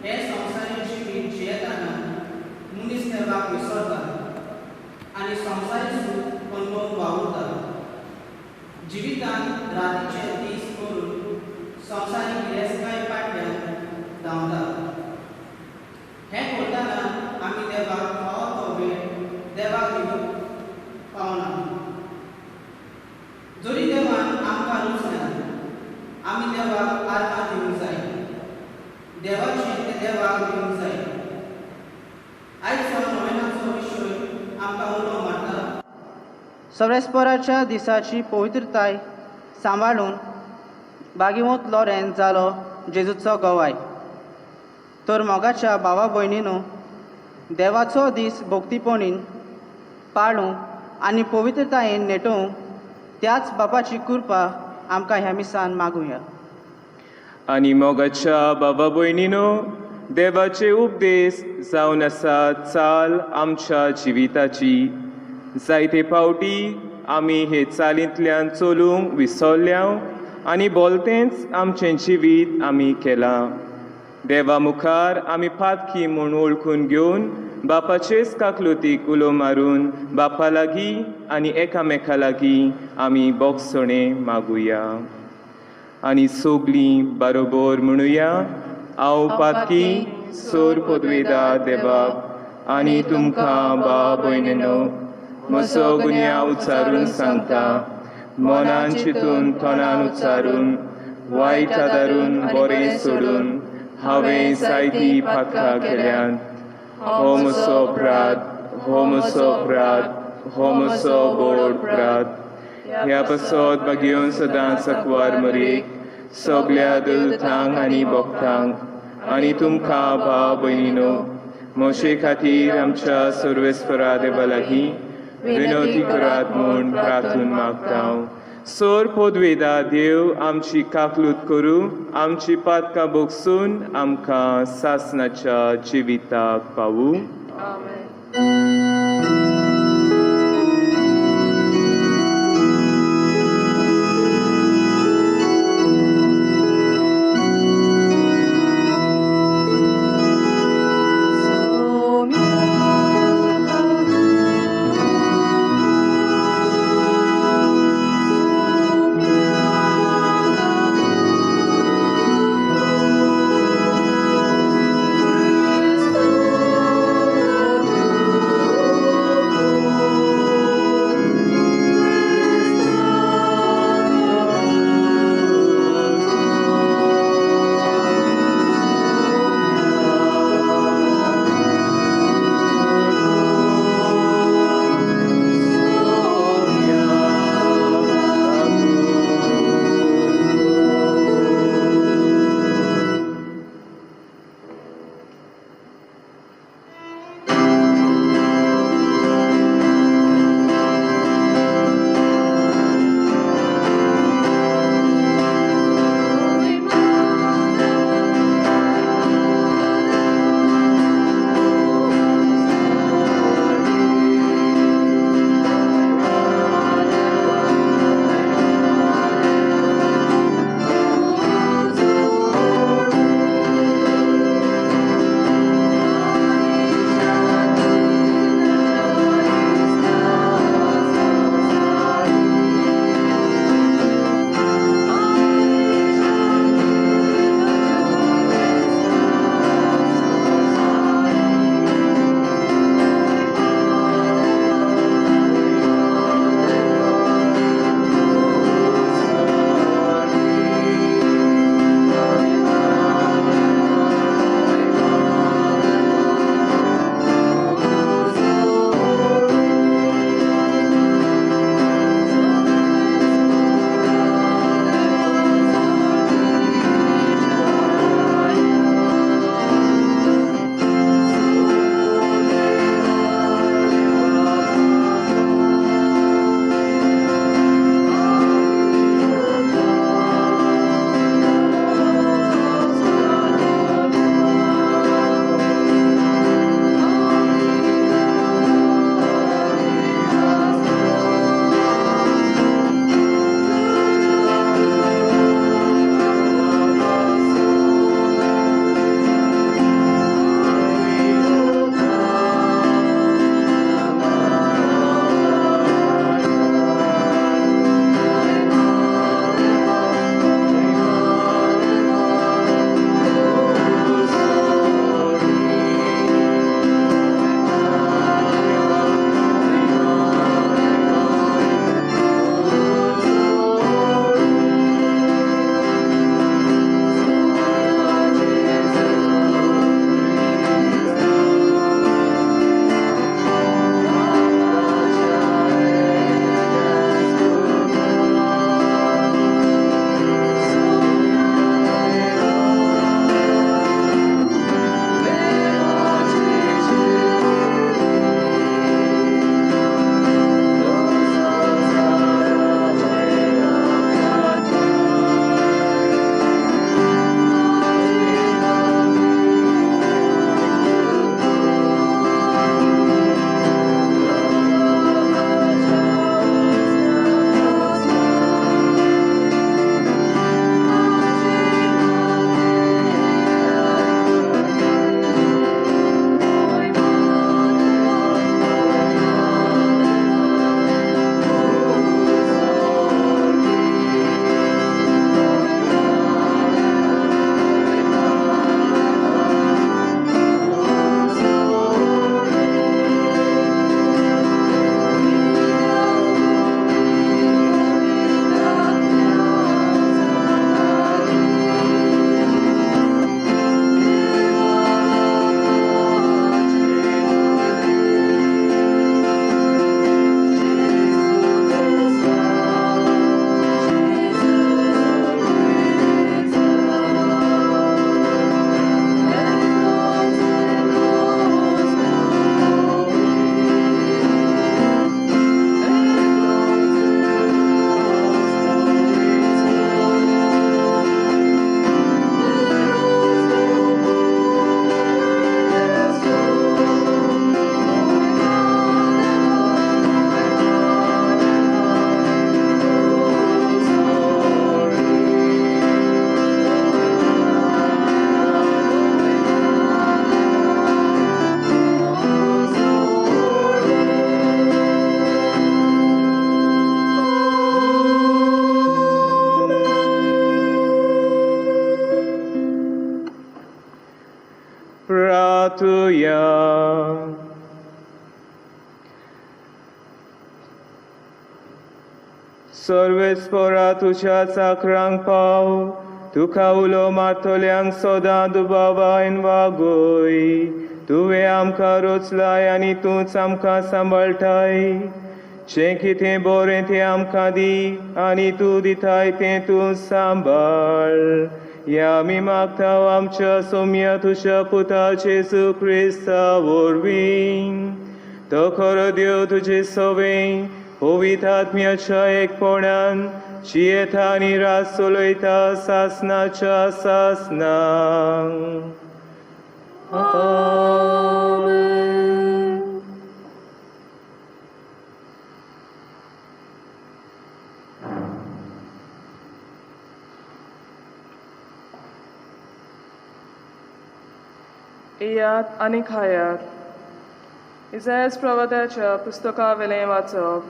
हे संवसारीक जिवीत जियेताना मनीस देवाक विसरता आनी संवसारीक सूख अनुभव वावुरता. जिवितांत रातीचे दीस करून संवसारीक गिरेस्तकाय फाटल्यान धांवता. हें करतना आमी देवाक फावो तो वेळ देवाक दिवंक पावना. जरी देवान आमकां रुचना आमी देवाक आर्गां दिवंक जाय. देवाचें तें देवाक दिवंक जाय. आयचो नोवेनाचो विशय आमकां उलो मारता. सरेस्पराच्या दिसाची पवित्रताय सांबाळून बागिमोत लॉरेन्स जालो जेजूचो गोवाय. तर मोगाच्या भावा भयणीनो, देवाचो दीस भोक्तीपणीन पाळूंक आनी पवित्रतायेन नेटोवंक त्याच बापाची कृपा आमकां ह्या मिसान मागुया. आनी मोगाच्या बाबा भयणीनो, देवाचे उपदेश जावन आसात चाल आमच्या जिविताची. जायते फावटी आमी हे चालींतल्यान चलूंक विसरल्या आनी भलतेंच आमचें जिवीत आमी केलां. देवा मुखार आमी पातकी म्हूण वळखून घेवन बापाचेच काकलुतीक उलो मारून बापा लागीं आनी एकामेका लागीं आमी बोगसणें मागुया. आनी सोगलीं बरोबर म्हणुया. हांव पातकी सोर पदवेदार देवाक आनी तुमकां भाव भयणीनो, म्हजो गुन्यांव उच्चारून सांगता. मनान चिंतून तोंडान उच्चारून वायट आदारून बरें सोडून हांवें जायतीं पातकां केल्यात. हो म्हजो अपराध, हो म्हजो अपराध, हो म्हजो व्हड अपराध. ह्या पासत भाग्योन सदांच सकवार मरेक सगल्या देवतांक आनी भक्तांक आनी तुमकां भाव भयणीनो, मोशे खातीर आमच्या सर्वेस्परा देवा लागीं विनोती करात म्हूण प्रार्थून मागता. सोर पदवेदार देव आमची काकलूत करूं, आमची पातकां बोगसून आमकां सासणाच्या जिविताक पावूं. प्रार्थुया. सर्वेस्परा तुझ्या चाकरांक पाव, तुका उलो मारतल्यांक सदां दुबावान वागोय. तुवें आमकां रोचलाय आनी तूंच आमकां सांबाळटाय. जें कितें बरें तें आमकां दी आनी तूं दिताय तें तूं सांबाळ. या आमी मागता आमच्या सौम्य तुझ्या पुता जेजू क्रिस्ता वरवीं. तो खरो देव तुजे सवें पवित्र आत्म्याच्या एकपणान जियेता आनी रास चलयता सासणाच्या सासणां. येयात आनी खायात. इसायास प्रवक्त्याच्या पुस्तका वेलें वाचप.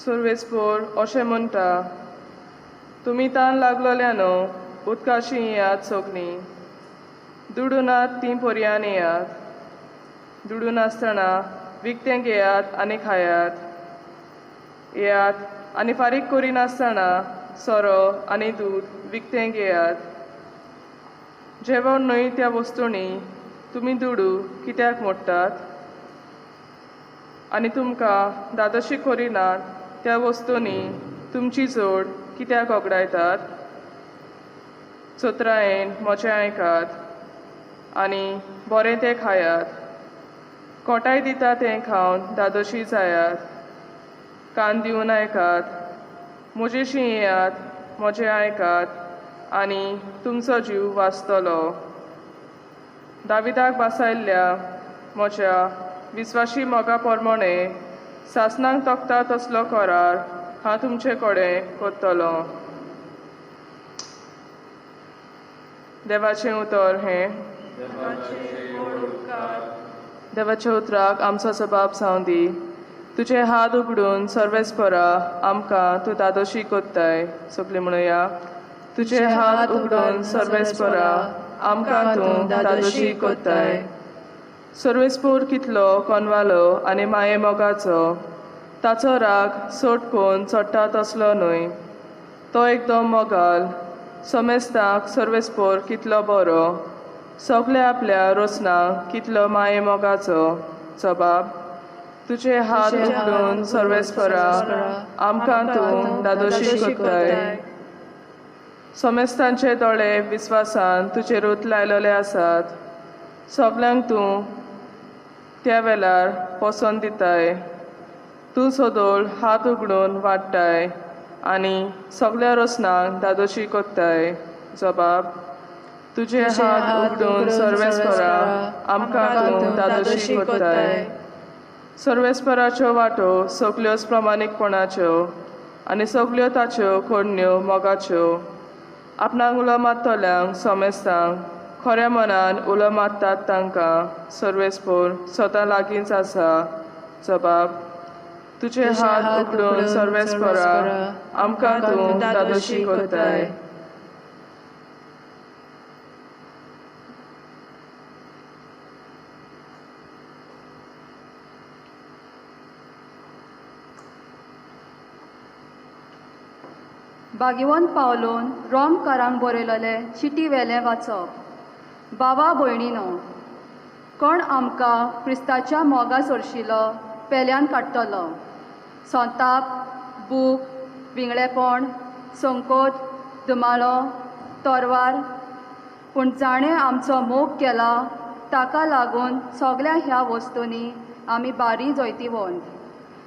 सुरवेस्पोर अशें म्हणटा, तुमी तान लागलोल्यानो उदकाची येयात सगलीं. दुडूनात तीं पर्यान येयात. दुडून आसतना विकतें घेयात आनी खायात. येयात आनी फारीक करिनासतना सोरो आनी दूद विकतें घेयात. जेवण न्हय त्या वस्तूंनी तुमी दुडू कित्याक मोडटात? आनी तुमकां दादोशी करिनात त्या वस्तूंनी तुमची जोड कित्याक ओगडायतात? चोत्रायेन म्हजें आयकात आनी बरें तें खायात. कोटाय दिता तें खावन दादोशी जायात. कान दिवन आयकात. म्हजेशी येयात, म्हजें आयकात आनी तुमचो जीव वाचतलो. दाविदाक बासायल्ल्या म्हज्या विस्वाशी मोगा पोरमोणे सासणांक तोखता तसलो करार हांव तुमचे कडेन करतलो. देवाचें उतर हें. देवाच्या उतराक आमचो जबाब जावं दी. तुजे हात उगडून सर्वेस्परा आमकां तूं दादोशी कोत्ताय. सगळीं म्हणुया. तुजे हात उगडून सर्वेस्परा आमकां तूं दादोशी कोत्ताय. सर्वेस्पोर कितलो कोनवालो आनी माये मोगाचो. ताचो राग सोटकून चडटा तसलो न्हय. तो एकदम मोगाल. समेस्तांक सर्वेस्पोर कितलो बरो. सगल्या आपल्या रोसनाक कितलो माये मोगाचो. जबाब. तुजे हात उगडून सर्वेस्परा आमकां तूं दादोशी कोत्ताय. समेस्तांचे दोळे विस्वासान तुजेरूच लायलोले आसात. सगल्यांक तूं त्या वेळार पसंद दिताय. तूं सोदोळ हात उगडून वाडटाय आनी सगल्या रोसनांक दादोशी कोत्ताय. जबाब. तुजे हात उगडून सर्वेस्परा आमकां तूं दादोशी कोत्ताय. सर्वेस्पराच्यो वाटो सगल्योच प्रमाणीकपणाच्यो आनी सगल्यो ताच्यो खोडण्यो मोगाच्यो. आपणाक उलो मारतल्यांक समेस्तांक खऱ्या मनान उलो मारतात तांकां सर्वेस्पोर स्वता लागींच आसा. जबाब. तुजे हात उगडून सर्वेस्परा आमकां तूं दादोशी कोत्ताय. भाग्यवंत पावलोन रोमकारांक बरयलेले चिटी वेलें वाचप. बाबा भयणीनो, कोण आमकां क्रिस्ताच्या मोगा सोडशिलो पेल्यान काडटलो. संताप, बूक, विंगळेपण, संकोच, दुमाळो, तोरवार. पूण जाणें आमचो मोग केला ताका लागून सगळ्या ह्या वस्तूंनी आमी बारी जैतिवंत.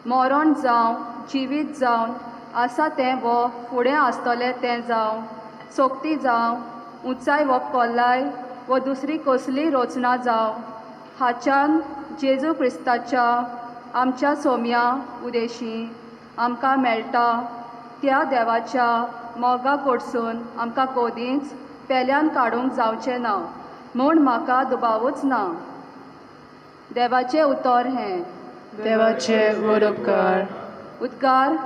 मरण जावं जिवीत जावन आसा तें वो फुडें आसतलें तें जावं, सोक्ती जावं उंचाय वो कोल्लाय वो दुसरी कसली रोचना जावं, हाच्यान जेजू क्रिस्ताच्या आमच्या सोम्या उदेशी आमकां मेळटा त्या देवाच्या मोगा कडसून आमकां कोदींच पेल्यान काडूंक जावचें ना म्हूण म्हाका दुबावूच ना. देवाचें उतर हें. देवाचे उपकार. उद्गार.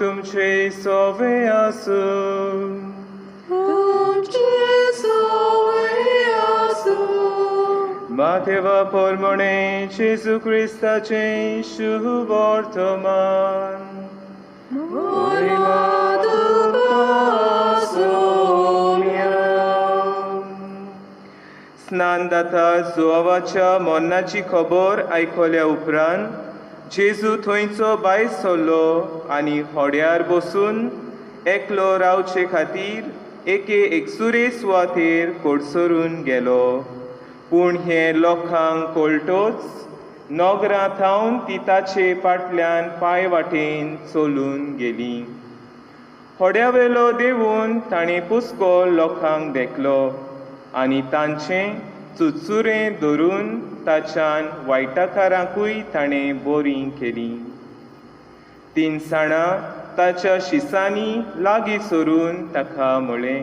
तुमचे सोवे आसूं. Mateva pormone Gesù Christace शुभवर्तमान. स्नानदाता जोआवाच्या मरणाची खबर आयकल्या उपरांत जेजू थंयचो भायर सरलो आनी होड्यार बसून एकलो रावचे खातीर एके एकसुरे सुवातेर कोडसरून गेलो. पूण हे लोकांक कळटोच नगरां थावन ती ताचे फाटल्यान पांय वाटेन चलून गेली. होड्यावेलो देवून ताणें पुस्को लोकांक देखलो आनी तांचें चुचुरें धरून ताच्यान वायटाकारांकूय ताणें बरीं केलीं. 3 साणां ताच्या शिसांनी लागीं सरून ताका म्हळें,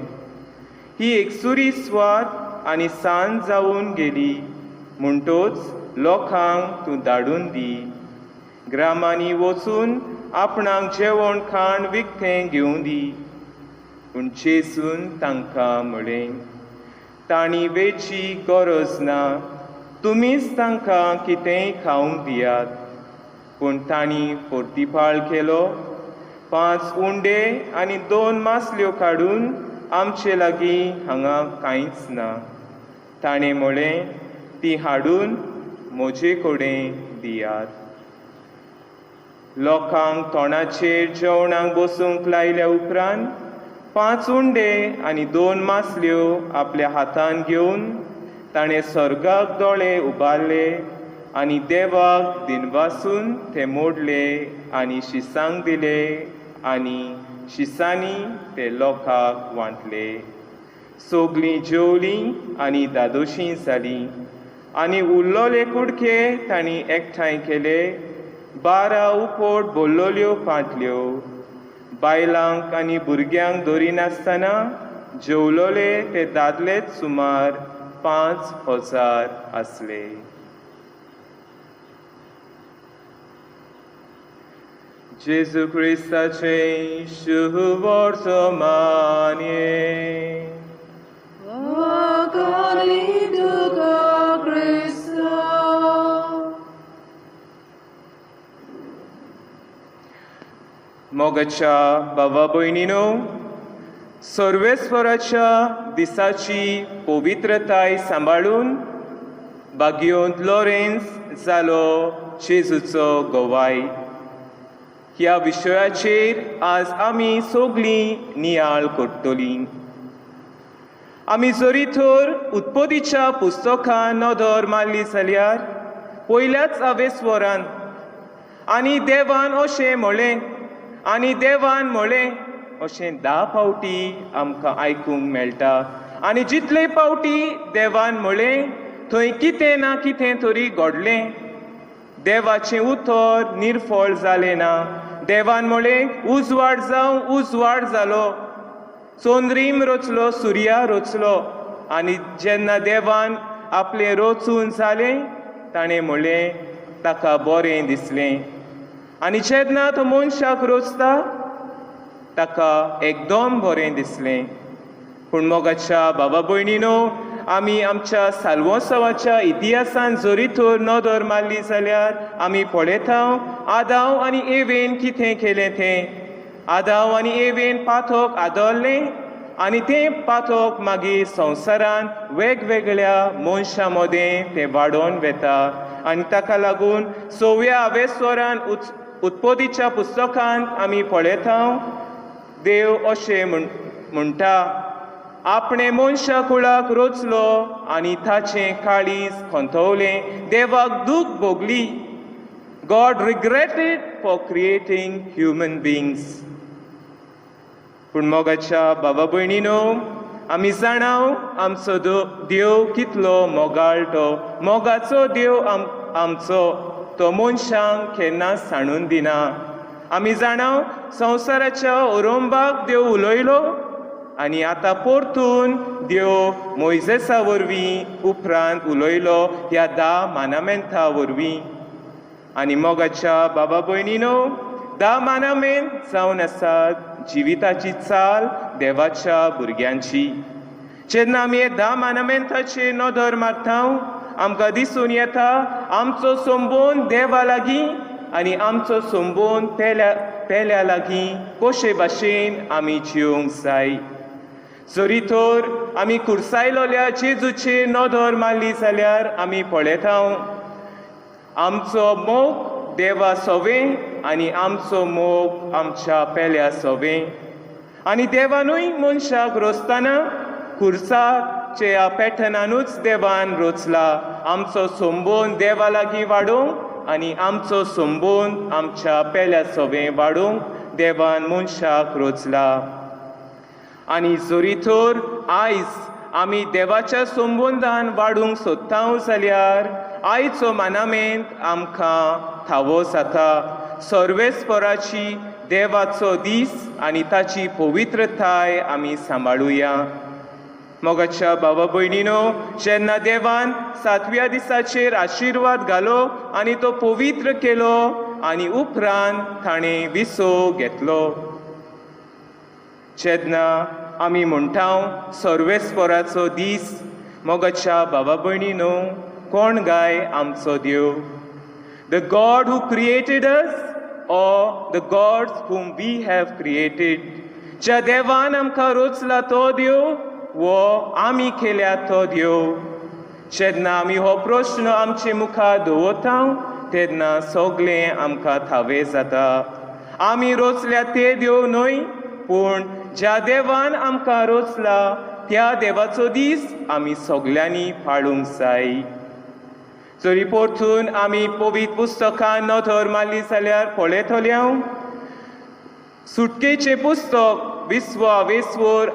ही एकसुरी सुवात आनी सांज जावन गेली, म्हणटोच लोकांक तूं धाडून दी. ग्रामांनी वचून आपणाक जेवण खाण विकतें घेवं दी. पूण जेजून तांकां म्हळें, तांणी वेची गरज ना, तुमीच तांकां कितेंय खावंक दियात. पूण तांणी परतीपाळ केलो, 5 उंडे आनी 2 मासल्यो काडून आमचे लागीं हांगा कांयच ना. ताणें म्हळें, ती हाडून म्हजे कडेन दियात. लोकांक तोंडाचेर जेवणाक बसूंक लायल्या उपरांत 5 उंडे आनी 2 मासल्यो आपल्या हातान घेवन ताणें स्वर्गाक दोळे उबारले आनी देवाक दिनवासून ते मोडले आनी शिसांक दिले आनी शिसांनी ते लोकांक वांटले. सगळीं जेवलीं आनी दादोशीं जालीं आनी उरलोले कुडके तांणी एकठांय केले. 12 उपोट बोल्लोल्यो पाटल्यो. बायलांक आनी भुरग्यांक धरिनासतना जेवलोले ते दादलेच सुमार 5,000 आसले. जेजू क्रिस्ताचे शुभवर्तमान. मोगाच्या भावा भयणीनो, सर्वेस्वराच्या दिसाची पवित्रताय सांबाळून बागयोंत लॉरेन्स जालो जेजूचो गोवाय. ह्या विशयाचेर आज आमी सगळीं नियाळ करतलीं. आमी जरी तर उत्पत्तीच्या पुस्तकान नदर मारली जाल्यार पयल्याच आवेस्वरान आनी देवान अशें म्हळें आनी देवान म्हळें अशें 10 फावटी आमकां आयकूंक मेळटा. आनी जितले फावटी देवान म्हळें थंय कितें ना कितें तरी घडलें. देवाचें उतर निर्फळ जालें ना. देवान म्हळें उजवाड जावं, उजवाड जालो. चोंद्रीम रचलो, सुर्या रचलो. आनी जेन्ना देवान आपलें रचून जालें ताणें म्हळें ताका बरें दिसलें. आनी जेन्ना तो मनशाक रचता ताका एकदम बरें दिसलें. पूण मोगाच्या भावा भयणीनो, आमी आमच्या साल्वोत्सवाच्या इतिहासान जरी तर नदर मारली जाल्यार आमी पळयता आदाव आनी एवेन कितें केलें तें. आदाव आनी एवेन पाथोक आदरलें आनी तें पाथोक मागीर संवसारान वेगवेगळ्या मनशां मदें तें वाडोवन वेता. आनी ताका लागून 6व्या आवेस्वरान उत्पत्तीच्या पुस्तकांत आमी पळयता देव अशें म्हणटा, आपणे मनशा कुळाक रचलो आनी ताचें काळीज खंतवलें. देवाक दूख भोगली. God regretted for creating human beings. पूण मोगाच्या भावा भयणीनो, आमी जाणाव आमचो देव कितलो मोगाळ तो. मोगाचो देव आमचो तो मनशांक केन्नाच सांडून दिना. आमी जाणाव संवसाराच्या ओरोंबाक देव उलयलो आनी आतां परतून देव मोइजेसा वरवीं उपरांत उलयलो ह्या 10 मानामेंता वरवीं. आनी मोगाच्या बाबा भयणीनो, धा मानामेन जावन आसात जिविताची चाल देवाच्या भुरग्यांची. जेन्ना आमी हे 10 मानामेंताचेर नदर मारता आमकां दिसून येता आमचो संबंद देवा लागीं आनी आमचो संबंद पेल्या लागीं कशे भाशेन आमी जिवंक जाय. जरी तर आमी कुर्सायलोल्या जेजूचेर नदर मारली जाल्यार आमी पळयता आमचो मोग देवा सोवें आनी आमचो मोग आमच्या पेल्या सोवें. आनी देवानूय मनशाक रोचतना खुर्साचे ह्या पॅटर्नानूच देवान रोचला आमचो संबंद देवा लागीं वाडोवंक आनी आमचो संबंद आमच्या पेल्या सोवें वाडोवंक देवान मनशाक रोचला. आनी जरी तर आयज आमी देवाच्या संबंदान वाडूंक सोदता जाल्यार आयचो मानामेंत आमकां थावो जाता सर्वेस्पराची देवाचो दीस आनी ताची पवित्रताय आमी सांबाळुया. मोगाच्या भावा भयणीनो, जेन्ना देवान 7व्या दिसाचेर आशिर्वाद घालो आनी तो पवित्र केलो आनी उपरांत ताणें विसो घेतलो. जेन्ना आमी म्हणटा सर्वेस्पराचो दीस, मोगाच्या भावा भयणीनो, कोण गाय आमचो देव? The God who created us or the gods whom we have created? ज्या देवान आमकां रोचला तो देव वो आमी केल्या तो देव? जेन्ना आमी हो प्रश्न आमचे मुखार दवरता तेन्ना सगळें आमकां थावे जाता. आमी रोचल्या ते देव न्हय, पूण ज्या देवान आमकां रोचला त्या देवाचो दीस आमी सगळ्यांनी पाळूंक जाय. जरी परतून आमी पवित्र पुस्तकान नदर मारली जाल्यार पळयतले सुटकेचें पुस्तक 20वें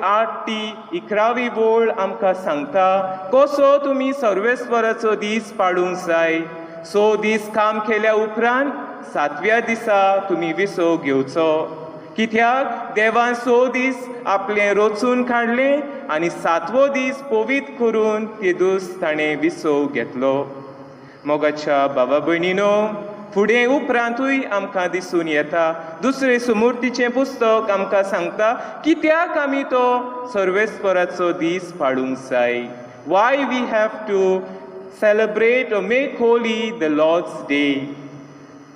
8-11 वळ आमकां सांगता कसो तुमी सर्वेस्पराचो दीस पाळूंक जाय. 6 दीस काम केल्या उपरांत 7व्या दिसा तुमी विसो घेवचो. कित्याक देवान 6 दीस आपलें रोचून काडलें आनी 7वो दीस पवित्र करून ते दीस ताणें विसो घेतलो. मोगाच्या भावा भयणीनो, फुडें उपरांतूय आमकां दिसून येता दुसरे सुमूर्तीचें पुस्तक आमकां सांगता कित्याक आमी तो सर्वेस्पराचो दीस पाळूंक जाय. Why we have to celebrate or make holy the Lord's Day.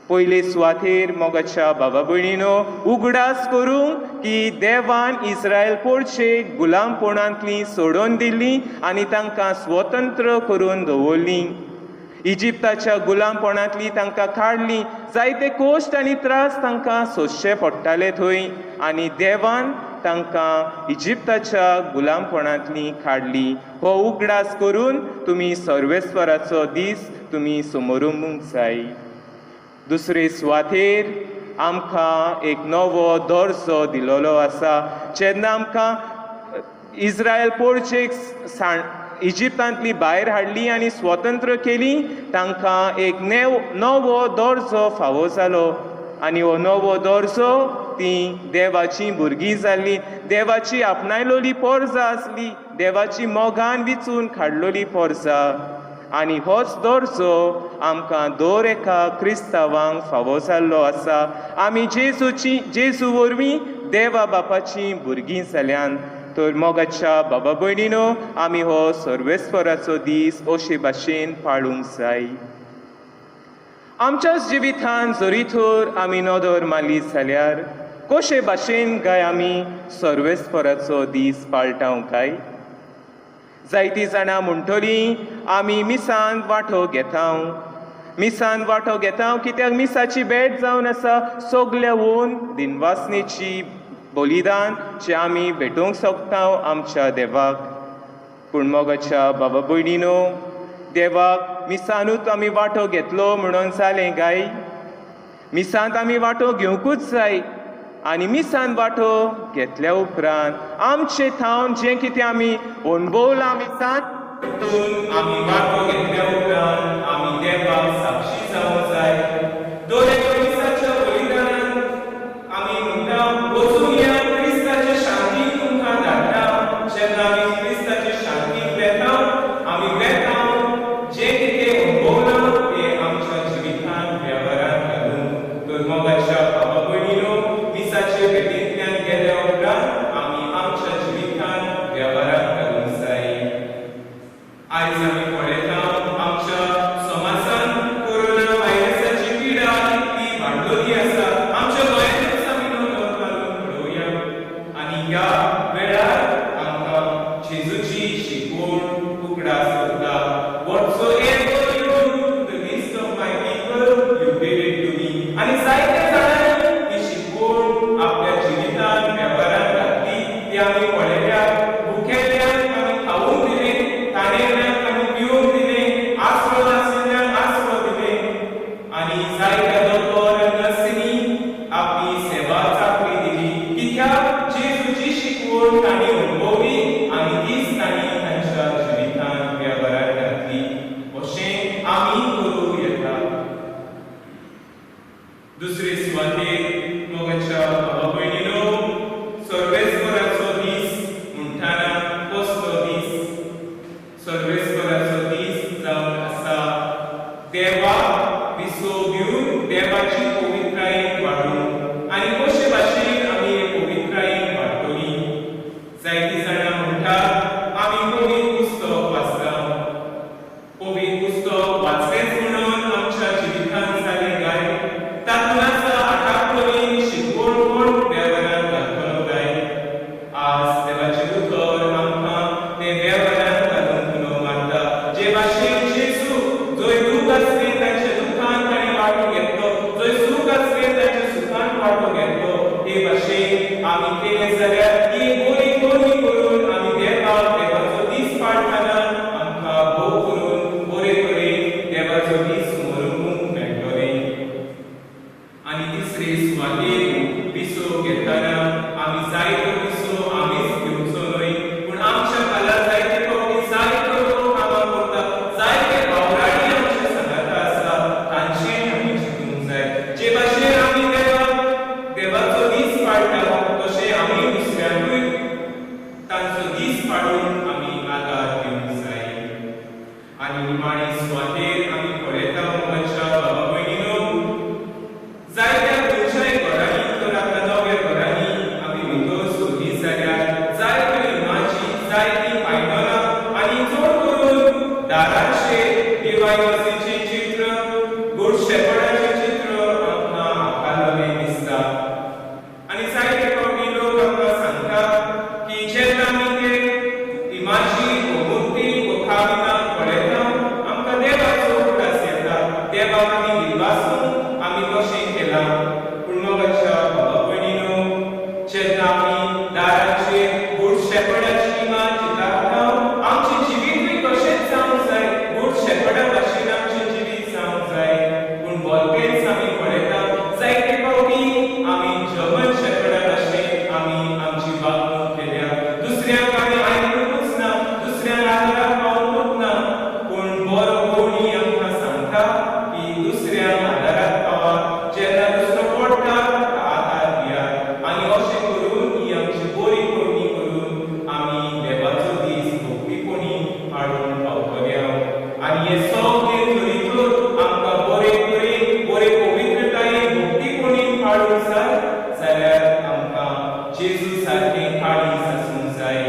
पयले सुवातेर मोगाच्या भावा भयणीनो, उगडास करूं की देवान इस्रायल पोरचे गुलामपणांतलीं सोडून दिल्लीं आनी तांकां स्वतंत्र करून दवरलीं. इजिप्ताच्या गुलामपणांतलीं तांकां काडलीं. जायते कोश्ट आनी त्रास तांकां सोंसचे पडटाले थंय आनी देवान तांकां इजिप्ताच्या गुलामपणांतलीं काडलीं. हो उगडास करून तुमी सर्वेस्पराचो दीस तुमी समोरूंक जाय. दुसरे सुवातेर आमकां एक नवो दर्जो दिलोलो आसा. जेन्ना आमकां इस्रायल पोरचेक इजिप्तांतली भायर हाडली आनी स्वतंत्र केली तांकां एक नवो दर्जो फावो जालो आनी हो नवो दर्जो तीं देवाचीं भुरगीं जाल्लीं. देवाची आपणायलोली पोरजां आसली, देवाची मोगान विचून काडलोली पोरजां. आनी होच दर्जो आमकां दर एका क्रिस्तांवांक फावो जाल्लो आसा. आमी जेजू वरवीं देवा बापाचीं भुरगीं जाल्यान. तर मोगाच्या बाबा भयणीनो, आमी हो सर्वेस्पराचो दीस अशे भाशेन पाळूंक जाय. आमच्याच जिवितांत जरी तर आमी नदर मारली जाल्यार कशे भाशेन काय आमी सर्वेस्पराचो दीस पाळटा काय? जायतीं जाणां म्हणटलीं आमी मिसांत वांटो घेता कित्याक मिसाची भेट जावन आसा सगल्या ओन दिनवासनेची बलिदान जे आमी भेटोवंक सोदता आमच्या देवाक. पूण मोगाच्या बाबा भयणीनो, देवाक मिसांतूच आमी वांटो घेतलो म्हणून जालें काय? मिसांत आमी वांटो घेवंकूच जाय आनी मिसांत वांटो घेतल्या उपरांत आमचें थावन जें कितें आमी अणभवलां मिसांत आमी वांटो घेतल्या उपरांत आमी देवाक साक्षी जावंक जाय. दर एका मिसाच्या बलिदानांत आमी म्हणटा वचून या क्रिस्ताचे शांतीक तुमकां धाडटा. जेन्ना आमी क्रिस्ताचे शांतीक वेता जें कितें अणभवलां तें आमच्या जिवितांत वेव्हारांत घालून. तर मोगाच्या बाबा भयणी वेळार आमकां जेजूची शिकवण उगडास करता. Whatsoever you do to the least of my people, you did it to me. आनी जायत्या जाणांनी ही शिकवण आपल्या जिवितांत वेव्हारांत घातली. ती आमी पळयल्यात. भुकेल्यांक आमी खावूंक दिलें, ताणेल्यांक आमी पिवूंक दिलें, आसरो नाशिल्ल्यांक आसरो दिलें. आनी जायत्या दोतोर नर्सींनी आपली सेवा चाकरी दिली. कित्याक जेजूची शिकवण तांणी अणभवली आनी तीच तांणी तांच्या जिवितांत वेव्हारांत घातली. अशें आमी करूं येता. दुसरे सुवातेर मोगाच्या भावा भयणीनो, सर्वेस्पराचो दीस म्हणटाना कसलो दीस? सर्वेस्पराचो दीस जावन आसा देवाक विसो घेवन देवाची पवित्रायेक वाडून. आनी कशे भाशेन आमी हे पवित्रायेक वाडटलीं? जायतीं जाणां म्हणटात आमी पवित्र पुस्तक वाचता. पवित्र पुस्तक वाचलेंच म्हणून आमच्या जिवितांत जालें काय? तातूंत आसा आठांतली शिकवण कोण वेव्हारांत घालतलो काय? आज देवाचे दोतोर आमकां ते वेव्हारांत घालूंक उलो मारता. जे भाशेन जेजू जंय दूख आसलें तांच्या दुखांत ताणें वांटो घेतलो, जंय सूख आसलें तांच्या सुखांत वांटो घेतलो, ते भाशेन आमी केलें जाल्यार ही बरी कोणी करून आमी देवाचो दीस पाळटना आमकां भोव करून बरे तरेन देवाचो दीस मनोवंक मेळटलें. आनी तिसरे सुवातेर विसो घेतना आमी जायतो विसो आमीच घेवचो न्हय, पूण आमच्या खाला जायते फावटी जायतो लोक कामां करता, जायते भावराडी आमच्या संगाता आसा, तांचें आमी चिंतूंक जाय. जे भाशेन आमी देवाचो दीस पाळटा तशें आमी दुसऱ्यांकूय तांचो दीस पाळून आमी आदार दिवंक जाय. आनी निमाणी सुवातेर आमी पळयता मोगाच्या भावा भयणीनो, जायत्या खंयच्याय घरांनी तर आतां नव्या घरांनी आमी भितर सोदीत जाल्यार जायत्यो इमाजी, जायतीं आयदनां आनी चड करून दाराचेर दिवाय मसीचें चित्र, गूड शेफर्डाचें चित्र आमकां आंखलेलें दिसता. आनी जायते फावटी लोक आमकां सांगतात की जेन्ना आमी ते इमाजी वो मुर्ती वो खावितां पळयता आमकां देवाचो उगडास येता. देवाक आमी दिवासून आमी कशें केलां. पूण मोगाच्या भावा भयणीनो, जेन्ना आमी दाराचेर गूड शेफर्डाची इमाज चितारता आमचें जिवीतूय कशेंच जावंक जाय, गूड शेफर्डा भाशेन आमचें जिवीत जावंक जाय. पूण भलतेंच आमी पळयता जायते फावटी आमी जर्मन शेफर्डा भाशेन आमी आमची वागणूक केल्या. दुसऱ्यांक आमी आयकूंकूच ना, दुसऱ्यांक आदाराक पावोवंकूच ना. पूण बरो कोणी आमकां सांगता की दुसऱ्यांक आदाराक पावा. जेन्ना दुसरो पडटा ताका आदार दियात. आनी अशें करून ही आमची बरी कोणी करून आमी देवाचो दीस भक्तीपणी हाडून पावतले. आनी हे सगळे तरेतून आमकां बरे तरेन बरे पवित्रतायेन भक्तीपणी हाडूंक जाय जाल्यार आमकां जेजू सारकें काळीज आसूंक जाय.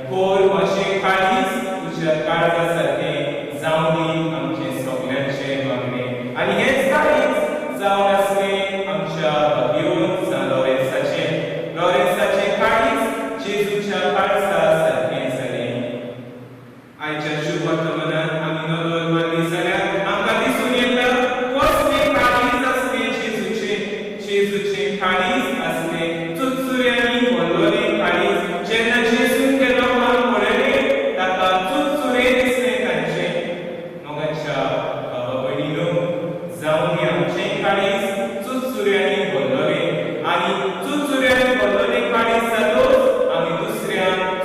खोल अशें काळीज तुज्या काळजा सारकें जावं दी आमचें सगल्यांचें मागणें. आनी हेंच काळीज जावन आसलें आमच्या भगिवन लॉरेन्साचें. लॉरेन्साचें काळीज जेजूच्या काळजा सारकें जालें. आयच्या शुभ वर्तमानांत आमी नदर मारली जाल्यार आमकां दिसून येता कसलें काळीज आसलें जेजूचें. जेजूचें काळीज आसलें चुचुऱ्यांनी भरलोलें काळीज. जेन्ना जेजून ते लोकांक पळयलें ताका चुचुरें दिसलें तांचें. मोगाच्या भावा भयणीनो, जावं हें आमचें काळीज चुचुऱ्यांनी भरलोलें. आनी चुचुऱ्यांनी भरलोलें काळीज जातूच आमी दुसऱ्यांक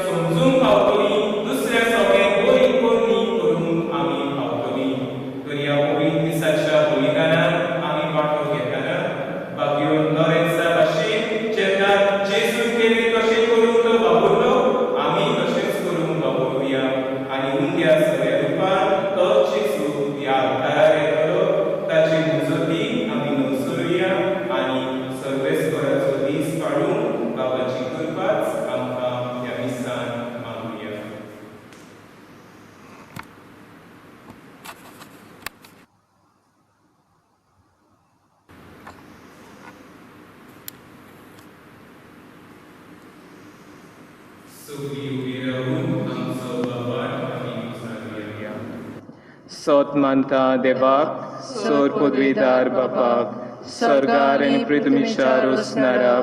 सोत मानता देवाक सोर पदवीदार बापाक स्वर्गार आनी पृथ्वीचार उसणारा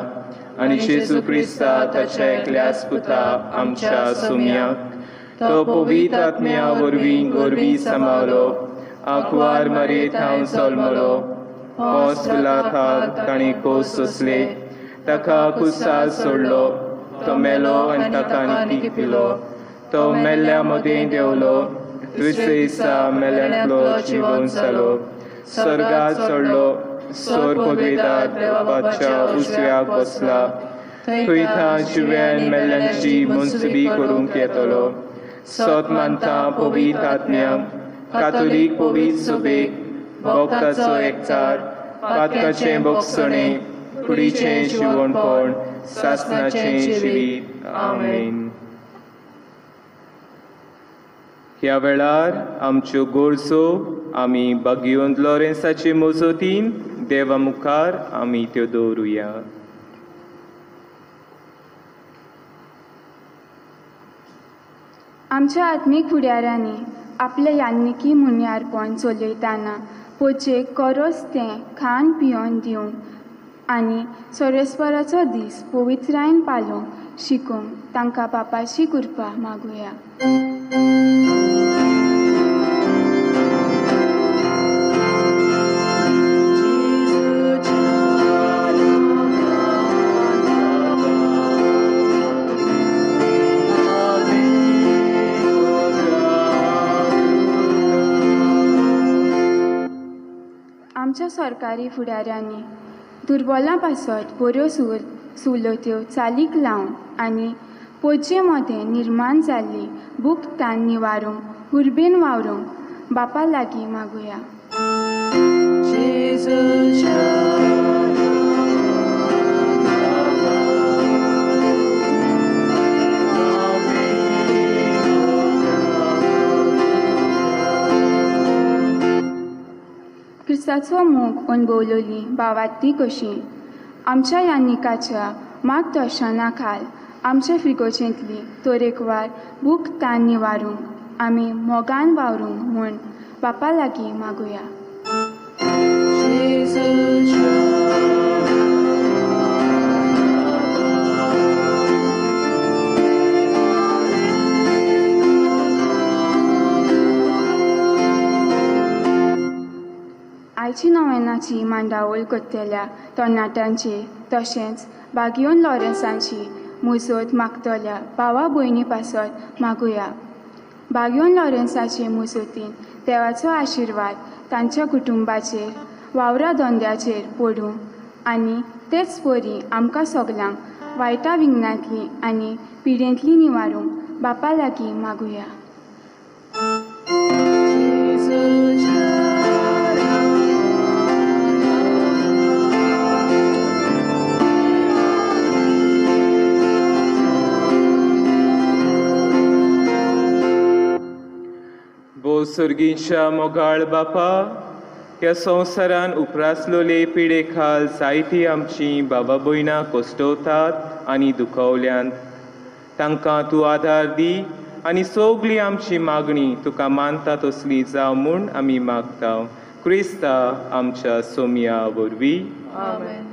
आनी जेजू क्रिस्ता ताच्या एकल्याच पुता आमच्या सुम्याक तो पवित्र आत्म्या वरवीं गोरवी सांबाळलो आंकवार मरेत हांव जल्मलो पोस पिलाताक ताणी कोस सोंसले ताका कुसार सोडलो तो मेलो आनी ताका न्हिदी पिलो तो मेल्ल्या मदें देंवलो दुसरे दिसा मेल्यांतलो जिवन जालो स्वर्गात चडलो सोर पदवीदार देवाच्या उजव्याक बसला थंय तां जिव्यान मेल्ल्यांची मुनसबी करूंक येतलो सोत मानता पवित्र आत्म्याक कातोलीक पवित्र सभेक भक्ताचो एकचार पातकाचें भोगसणें कुडीचें जिवणपण सासणाचें जिवीत आमेन. ह्या वेळार आमच्यो गोरजो आमी बागयोंत लॉरेन्साचे मोजतीन देवा मुखार आमी त्यो दवरुया. आमच्या आत्मीक फुडाऱ्यांनी आपले यान्निकी मुन्यारपण चलयतना पोचेक करोस तें खाण पियोन दिवंक आनी सर्वेस्पराचो दीस पवित्रायेन पालोवंक शिकूंक तांकां बापाची कृपा मागुया. आमच्या सरकारी फुडाऱ्यांनी दुर्बलां पासत बऱ्यो सुवलत्यो चालीक लावन आनी पोचे मदें निर्माण जाल्ली भूक तान निवारूंक उर्बेन वावरूंक बापा लागीं मागुया. क्रिस्ताचो मोग अणभवलेली भावार्थी कशी आमच्या यान्निकाच्या मार्गदर्शना खाल आमचे फिगोचेंतली तरेकवार भूक तान निवारूंक आमी मोगान वावरूंक म्हूण बापा लागीं मागुया. आयची नोवेनाची मांडावळ करतल्या तरणाट्यांची तशेंच बागयोन लॉरेन्सांची मुजत मागतल्या भावा भयणी पासत मागुया. बागयोन लॉरेन्साचे मुजतीन देवाचो आशिर्वाद तांच्या कुटुंबाचेर वावरा धंद्याचेर पडूं आनी तेच परी आमकां सगल्यांक वायटा विघ्नांतली आनी पिडेंतली निवारूंक बापा लागीं मागुया. सर्गीच्या मोगाळ बापा ह्या संवसारान उपरासलोले पिडे खाल जायतीं आमचीं बाबा भयणां कोश्टवतात आनी दुखवल्यांत तांकां तूं आदार दी आनी सगळी आमची मागणी तुका मानता तसली जावं म्हूण आमी मागता क्रिस्ता आमच्या सोम्या वरवीं. आमेन.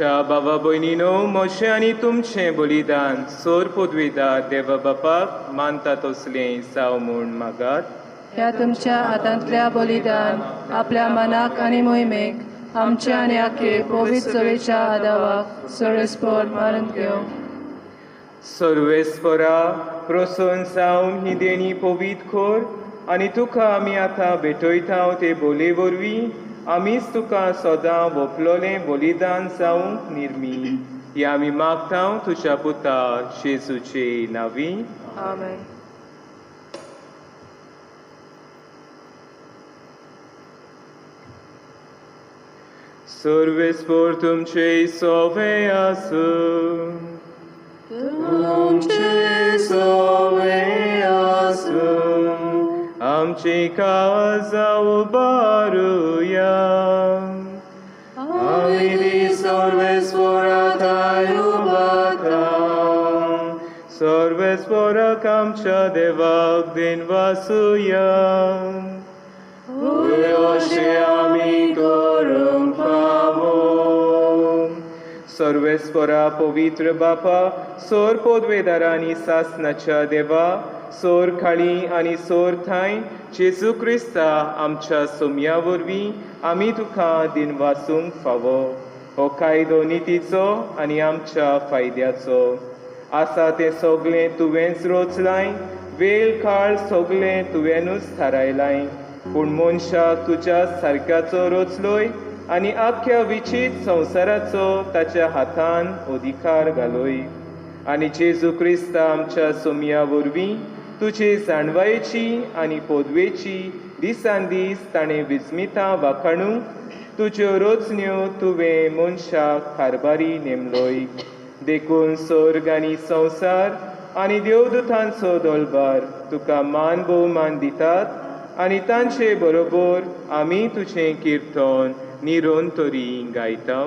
म्हज्या भावा भयणीनो, म्हजें आनी तुमचें बलिदान सोर पदवेदार देवा बापाक मानता तसलें जावं म्हूण मागात. ह्या तुमच्या हातांतल्या बलिदान आपल्या मनाक आनी मोहिमेक आमच्या आनी आखे पवित्र चवेच्या आदावाक सर्वेस्पर मारून घेवं. सर्वेस्परा प्रसन्न जावन ही देणी पवित्र खोर आनी तुका आमी आतां भेटयता ते बोले वरवीं आमीच तुका सदां वपलोलें बलिदान जावंक निर्मी. हें आमी मागता तुज्या पुता जेजूचे नांवी. आमेन. सर्वेस्पर तुमचे सोवे आसूं. तुमचे सोवे आसूं. आमची काळजां उबारुया. आमी सर्वेस्पराक उबारता. सर्वेस्पराक आमच्या देवाक दिन वासुया. अशें आमी करूंक फावो. सर्वेस्परा पवित्र बापा, सोर पदवेदारा आनी सासणाच्या देवा, सोर खाळी आनी सोर थाय जेजू क्रिस्ता आमच्या सोम्या वरवीं आमी तुका दिन वाचूंक फावो. हो कायदो नितीचो आनी आमच्या फायद्याचो आसा तें सगळें तुवेंच रचलाय. वेळ काळ सगळें तुवेंनूच थारायलाय. पूण मनशाक तुज्या सारक्याचो रचलोय आनी आख्या विचीत संवसाराचो ताच्या हातान अधिकार घालोय. आनी जेजू क्रिस्ता आमच्या सोम्या वरवीं तुजे जाणवायेची आनी पदवेची दिसान दीस ताणें विस्मितां वाखाणूंक तुज्यो रचण्यो तुवें मनशाक कारभारी नेमलोय. देखून सर्ग आनी संवसार आनी देवदूतांचो दळबार तुका मान भोवमान दितात आनी तांचे बरोबर आमी तुजें किर्तन निरंतरी गायता.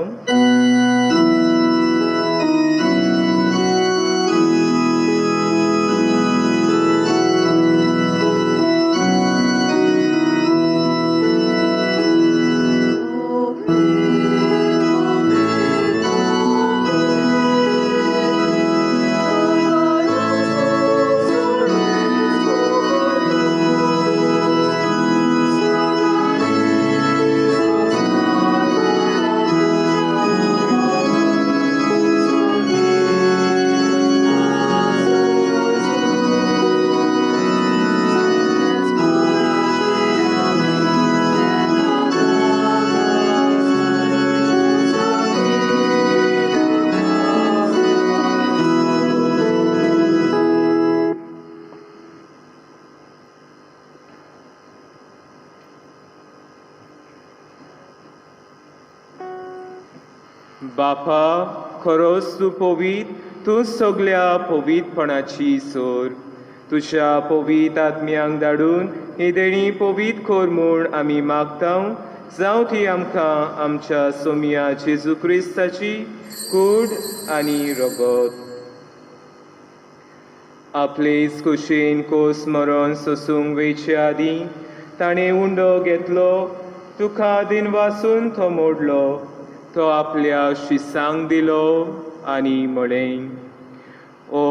बापा, खरोच तूं पवित्र, तूं सगळ्या पवित्रपणाची सोर. तुज्या पवित्र आत्म्यांक धाडून ही देणी पवित्र खोर म्हूण आमी मागता. जावं ती आमकां आमच्या सोम्या जेजू क्रिस्ताची कूड आनी रगत. आपलेच कुशीन कोस मरण सोसूंक वयचे आदीं ताणें उंडो घेतलो. तुका दिन वाचून तो मोडलो. तो आपल्या शिसांक दिलो आनी म्हळें, ओ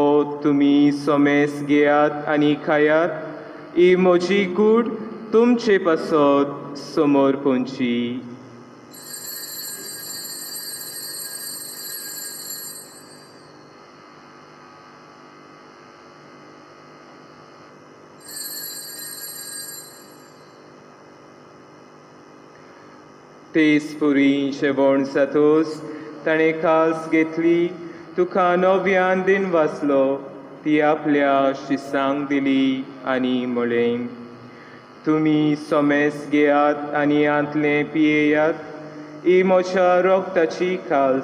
तुमी सोमेस घेयात आनी खायात. ही म्हजी कूड तुमचे पासत समोर पोंची. तेसपुरी जेवण जातोच ताणें कास घेतली. तुका नव्यान दिन वाचलो. ती आपल्या शिसांक दिली आनी म्हळें, तुमी सोमेस घेयात आनी आंतलें पियेयात. ही म्हज्या रोगताची कास,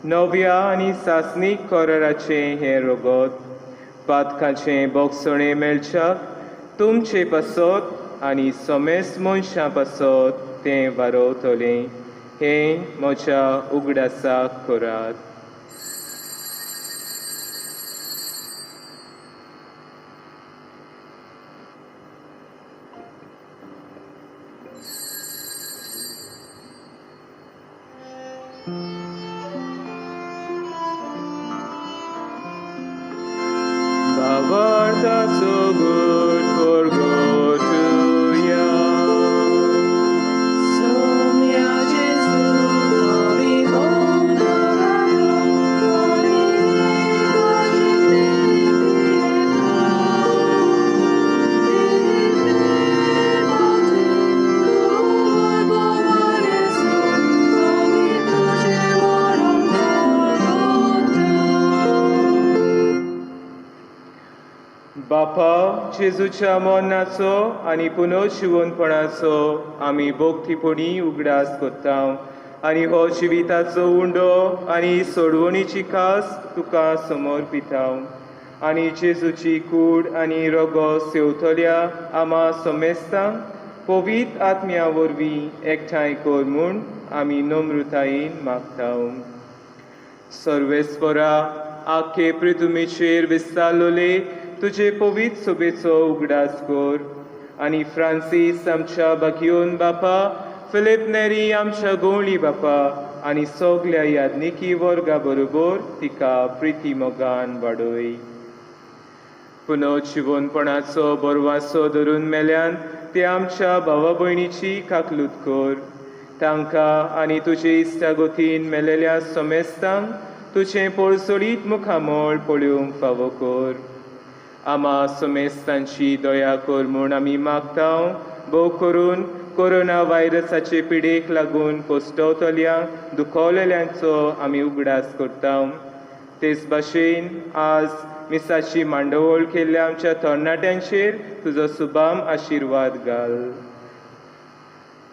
नव्या आनी सासणीक कराराचें हें रगत. पातकाचें बोगसणें मेळच्याक तुमचे पासत आनी सोमेस मनशां पासत तें वारोवतलें. हें म्हज्या उगडासाक करात. बापा जेजूच्या मरणाचो आनी पुनर्जिवनपणाचो आमी भोगतीपणी उगडास कोत्ता आनी हो जिविताचो उंडो आनी सोडवणीची खास तुका समर्पिता आनी जेजूची कूड आनी रगो सेवतल्या आमा समेस्तांक पवित्र आत्म्या वरवीं एकठांय कर म्हूण आमी नम्रतायेन मागता. सर्वेस्परा आख्खे पृथ्वीचेर विस्तारलोले तुजे पवित्र सोबेचो उगडास कर आनी फ्रांसीस आमच्या बाकियोन बापा, फिलिप नेरी आमच्या गोंवळी बापा आनी सगल्या यादनिकी वर्गा बरोबर तिका प्रिती मोगान वाडय. पुनर्जिवनपणाचो बरवासो धरून मेल्यान ते आमच्या भावा भयणीची काकलूत कर. तांकां आनी तुजे इश्टागोतीन मेलेल्या समेस्तांक तुजें पळसळीत मुखामळ पळोवंक फावो कर. आमा समेस्तांची दया कर म्हूण आमी मागता. भोव करून कोरोना व्हायरसाचे पिडेक लागून कोस्टवतल्या दुखवलेल्यांचो आमी उगडास करता. तेच भाशेन आज मिसाची मांडवळ केल्ल्या आमच्या तरणाट्यांचेर तुजो सुबाम आशिर्वाद घाल.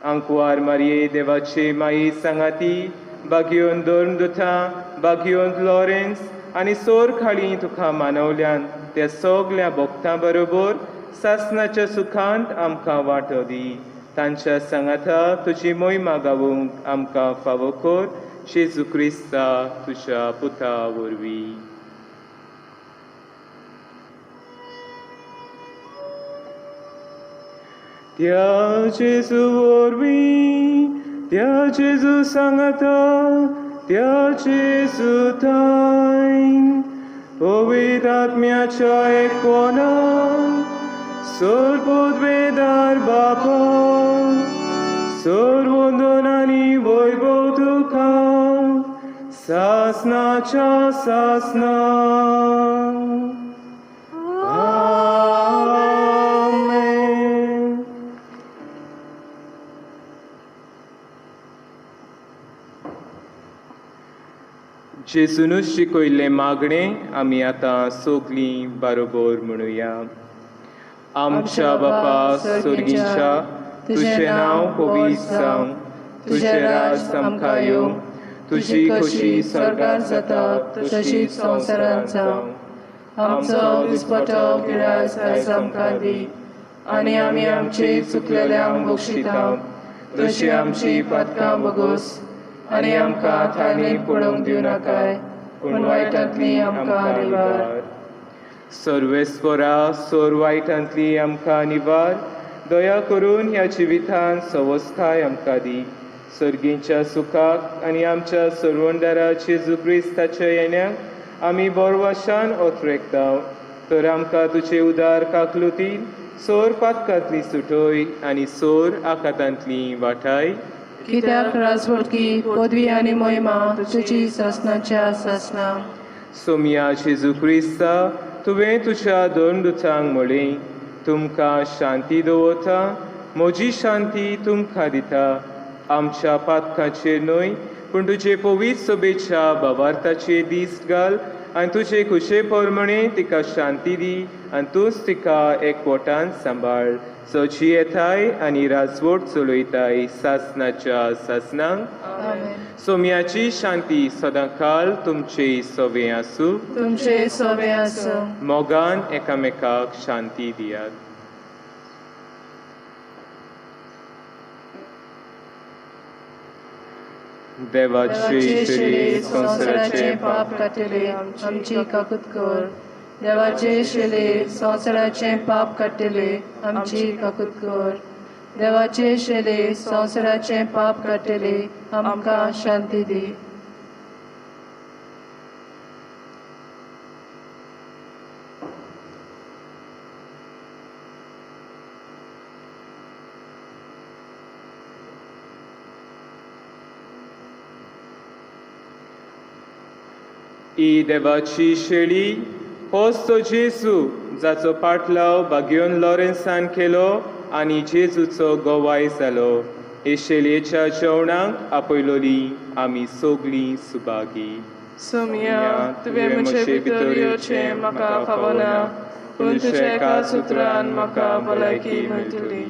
आंकवार मारये देवाचे माई सांगाती, बागियोन दोर्नदुथा, बागियोन लॉरेन्स आनी सोर खाळी तुका मानवल्यान त्या सगल्या भक्तां बरोबर सासणाच्या सुखांत आमकां वांटो दी. तांच्या सांगाता तुजी मोहिमा गावूंक आमकां फावो कर. जेजू क्रिस्ता तुज्या पुता वरवीं. त्या जेजू वरवीं, त्या जेजू सांगाता, त्या जेजू थंय पवित्र आत्म्याच्या एकवनान सर्वोद्वेदार बापा, सर्वोंदन आनी वैभव तुका सासणाच्या सासना. जेजूनच शिकयल्लें मागणें आमी आतां सगलीं बरोबर म्हणुया. आमच्या बापा स्वर्गीच्या, तुजें नांव पवित्र जावं, तुजें राज आमकां येवं, तुजी खोशी स्वर्गार जाता तशीच संवसारांत जावं. आमचो दिसपटो गिरास आयज आमकां दी आनी आमी आमचे चुकलेल्यांक बक्षिता तशी आमची पातकां बगोस आनी आमकां थालीक पडोवंक दिवं नाकाय, पूण वायटांतली आमकां निवार. सर्वेस्परा सोर वायटांतली आमकां निवार. दया करून ह्या जिवितांत सवस्थाय आमकां दी. सर्गीच्या सुखाक आनी आमच्या सर्वंडारा जेजू क्रिस्ताच्या येण्याक आमी बोरवाशान ओतरेकता. तर आमकां तुजे उदार काकलुतीन सोर पातकांतली सुटोय आनी सोर आकातांतली वाटाय. कित्याक राजवटकी, पदवी आनी मोहिमा तुजी सासणाच्या सासना. सोम्या जेजू क्रिस्ता, तुवें तुज्या दोन दुतांक म्हळें, तुमकां शांती दवरता, म्हजी शांती तुमकां दिता. आमच्या पातकांचेर न्हय पूण तुजे पवित्र सोबेच्या भावार्थाचेर दिश्ट घाल आनी तुजे खुशे पोरमणे तिका शांती दी आनी तूंच तिका एकवटान सांबाळ. सोची येताय आनी राजवट चलयताय सासणाच्या सासनांक. सोम्याची शांती सदांकाल तुमचे सोबे आसूं. तुमचे सोबे आसूं. मोगान एकामेकाक शांती दियात. देवाचे शेळे संवसाराचे पाप काटिले आमची काकूत कर. देवाचे शेळे संवसाराचे पाप काटिले आमची काकूत कर. देवाचे शेळे संवसाराचे पाप काटिले आमकां शांती दी. ई देवाची शेळी, होच तो जेजू जाचो पाटलाव बागियोन लॉरेन्सान केलो आनी जेजूचो गोवाय जालो. हे शेळयेच्या जेवणाक आपयलोली आमी सगलीं सुभागी. सोम्या, तुवें म्हजे भितर येवचें म्हाका फावना, पूण तुज्या एका सुत्रान म्हाका भलायकी मेळटली.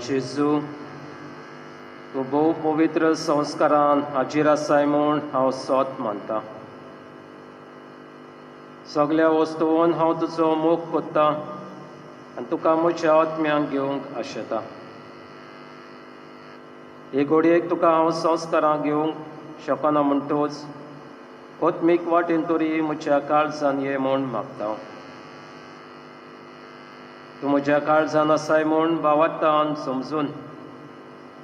जेजू तूं भोव पवित्र संस्कारान हाजीर आसाय म्हूण हांव सोत मानता. सगळ्या वस्तूंवन हांव तुजो मोग कोत्ता आनी तुका म्हज्या आत्म्यांक घेवंक आशेता. हे घडयेक तुका हांव संस्कारां घेवंक शकना म्हणटूच कोत्मीक वाटेन तरी म्हज्या काळजान ये म्हूण मागता. तूं म्हज्या काळजान आसाय म्हूण भावार्थान समजून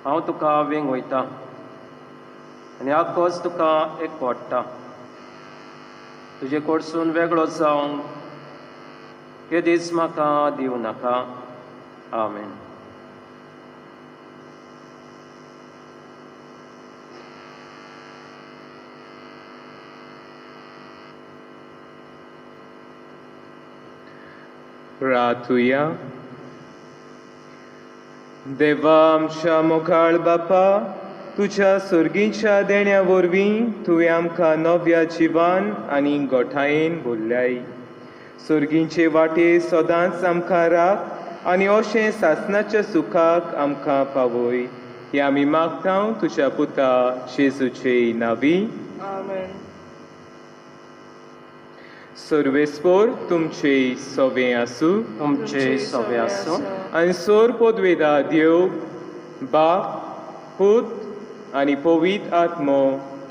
हांव तुका विंग वयता आनी आख्खोच तुका एकवटता. तुजे कडसून वेगळो जावंक केदीच म्हाका दिवं नाका. आमेन. प्रार्थुया. देवा आमच्या मोखाळ बापा, तुझ्या सुर्गीच्या देण्या वरवीं तुवें आमकां नव्या जिवान आनी गोठायेन भरल्याय. सुर्गीचे वाटे सदांच आमकां राख आनी अशें सासणाच्या सुखाक आमकां पावय. हे आमी मागता तुज्या पुता जेजूचे नांवी. आमेन. सर्वेस्पोर तुमचे सवे आसूं तुमचे सवे आसूं आनी सोर पोदवेदा देव बाप पूत आनी पवित्र आत्मो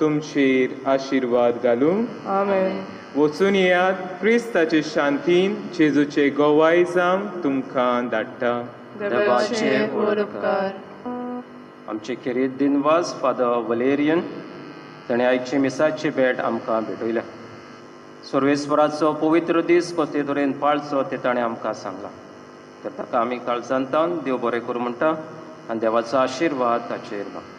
तुमचेर आशिर्वाद घालूं आमेन. वचून येयात क्रिस्ताचे शांतीन जेजूचे गोवाय जावंक तुमकां धाडटा. देवाचे व्हड उपकार. आमचे खेरीत दिनवास फादर वलेरियन ताणें आयचे मिसाचे भेट आमकां भेटयल्या. सर्वेस्वराचो पवित्र दीस कशे तरेन पाळचो तें ताणें आमकां सांगलां. तर ताका आमी काळजांतान देव बरें करूं म्हणटा आनी देवाचो आशिर्वाद ताचेर मागता.